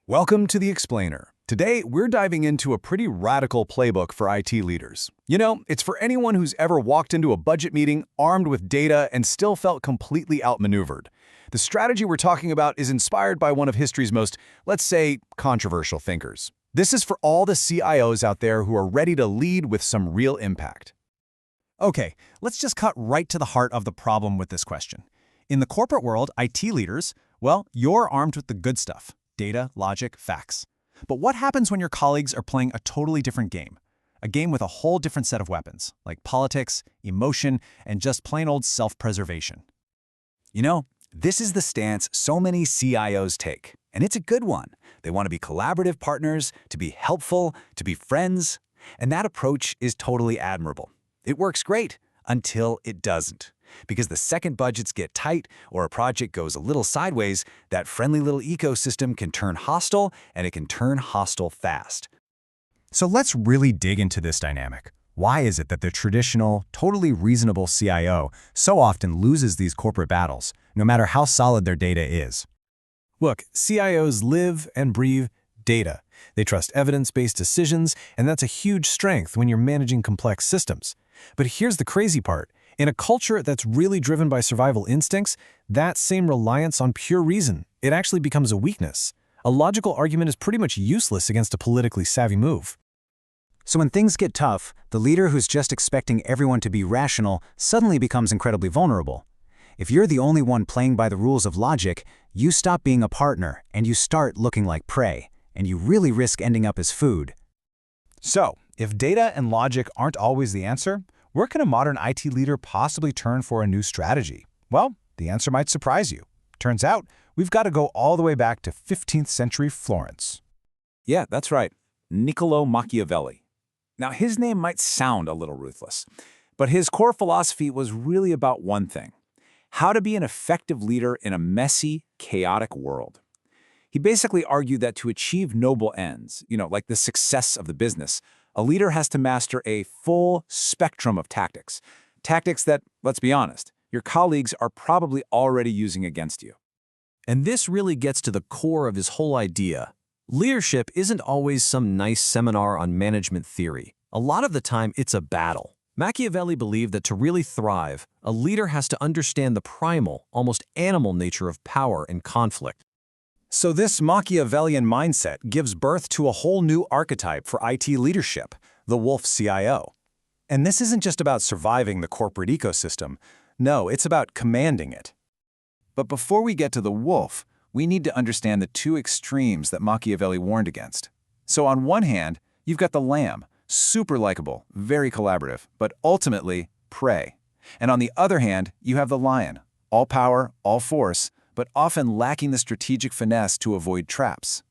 Welcome to The Explainer. Today, we're diving into a pretty radical playbook for IT leaders. You know, it's for anyone who's ever walked into a budget meeting armed with data and still felt completely outmaneuvered. The strategy we're talking about is inspired by one of history's most, let's say, controversial thinkers. This is for all the CIOs out there who are ready to lead with some real impact. Okay, let's just cut right to the heart of the problem with this question. In the corporate world, IT leaders, well, you're armed with the good stuff. Data, logic, facts. But what happens when your colleagues are playing a totally different game? A game with a whole different set of weapons, like politics, emotion, and just plain old self-preservation. You know, this is the stance so many CIOs take, and it's a good one. They want to be collaborative partners, to be helpful, to be friends, and that approach is totally admirable. It works great until it doesn't. Because the second budgets get tight or a project goes a little sideways, that friendly little ecosystem can turn hostile, and it can turn hostile fast. So let's really dig into this dynamic. Why is it that the traditional, totally reasonable CIO so often loses these corporate battles, no matter how solid their data is? Look, CIOs live and breathe data. They trust evidence-based decisions, and that's a huge strength when you're managing complex systems. But here's the crazy part. In a culture that's really driven by survival instincts, that same reliance on pure reason, it actually becomes a weakness. A logical argument is pretty much useless against a politically savvy move. So when things get tough, the leader who's just expecting everyone to be rational suddenly becomes incredibly vulnerable. If you're the only one playing by the rules of logic, you stop being a partner and you start looking like prey, and you really risk ending up as food. So, if data and logic aren't always the answer, where can a modern IT leader possibly turn for a new strategy? Well, the answer might surprise you. Turns out, we've got to go all the way back to 15th century Florence. Yeah, that's right. Niccolo Machiavelli. Now, his name might sound a little ruthless, but his core philosophy was really about one thing: how to be an effective leader in a messy, chaotic world. He basically argued that to achieve noble ends, like the success of the business, a leader has to master a full spectrum of tactics. Tactics that, let's be honest, your colleagues are probably already using against you. And this really gets to the core of his whole idea. Leadership isn't always some nice seminar on management theory. A lot of the time, it's a battle. Machiavelli believed that to really thrive, a leader has to understand the primal, almost animal nature of power and conflict. So this Machiavellian mindset gives birth to a whole new archetype for IT leadership, the Wolf CIO. And this isn't just about surviving the corporate ecosystem. No, it's about commanding it. But before we get to the wolf, we need to understand the two extremes that Machiavelli warned against. So on one hand, you've got the lamb, super likable, very collaborative, but ultimately prey. And on the other hand, you have the lion, all power, all force, but often lacking the strategic finesse to avoid traps.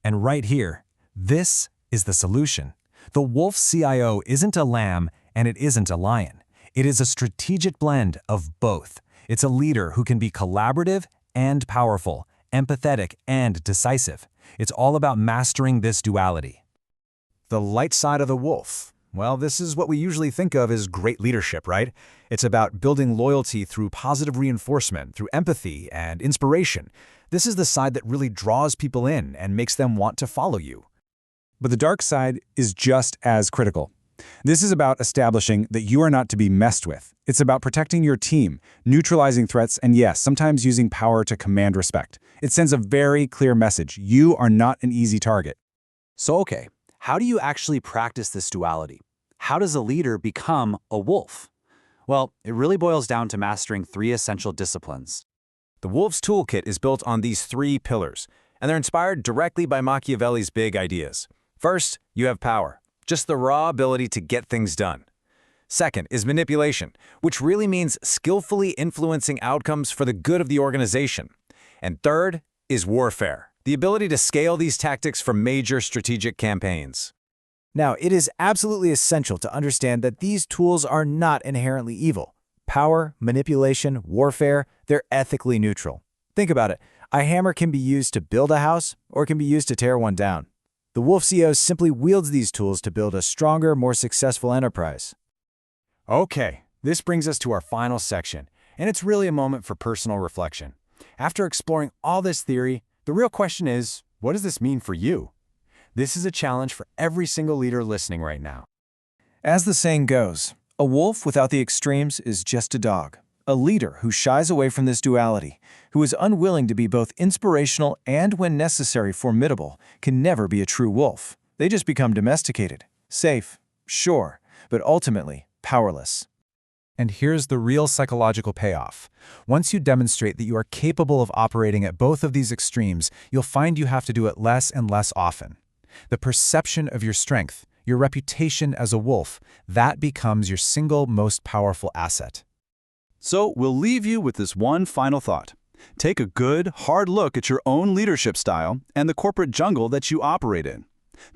And right here, this is the solution. The Wolf CIO isn't a lamb and it isn't a lion. It is a strategic blend of both. It's a leader who can be collaborative and powerful, empathetic and decisive. It's all about mastering this duality. The light side of the wolf. Well, this is what we usually think of as great leadership, right? It's about building loyalty through positive reinforcement, through empathy and inspiration. This is the side that really draws people in and makes them want to follow you. But the dark side is just as critical. This is about establishing that you are not to be messed with. It's about protecting your team, neutralizing threats, and yes, sometimes using power to command respect. It sends a very clear message. You are not an easy target. So okay, how do you actually practice this duality? How does a leader become a wolf? Well, it really boils down to mastering three essential disciplines. The Wolf's Toolkit is built on these three pillars, and they're inspired directly by Machiavelli's big ideas. First, you have power, just the raw ability to get things done. Second is manipulation, which really means skillfully influencing outcomes for the good of the organization. And third is warfare, the ability to scale these tactics for major strategic campaigns. Now, it is absolutely essential to understand that these tools are not inherently evil. Power, manipulation, warfare, they're ethically neutral. Think about it. A hammer can be used to build a house or it can be used to tear one down. The Wolf CIO simply wields these tools to build a stronger, more successful enterprise. Okay, this brings us to our final section, and it's really a moment for personal reflection. After exploring all this theory, the real question is, What does this mean for you? This is a challenge for every single leader listening right now. As the saying goes, a wolf without the extremes is just a dog. A leader who shies away from this duality, who is unwilling to be both inspirational and, when necessary, formidable, can never be a true wolf. They just become domesticated, safe, sure, but ultimately powerless. And here's the real psychological payoff. Once you demonstrate that you are capable of operating at both of these extremes, you'll find you have to do it less and less often. The perception of your strength, your reputation as a wolf, that becomes your single most powerful asset. So we'll leave you with this one final thought. Take a good, hard look at your own leadership style and the corporate jungle that you operate in.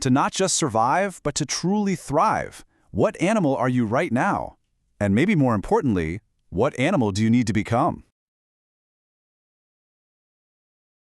To not just survive, but to truly thrive. What animal are you right now? And maybe more importantly, what animal do you need to become?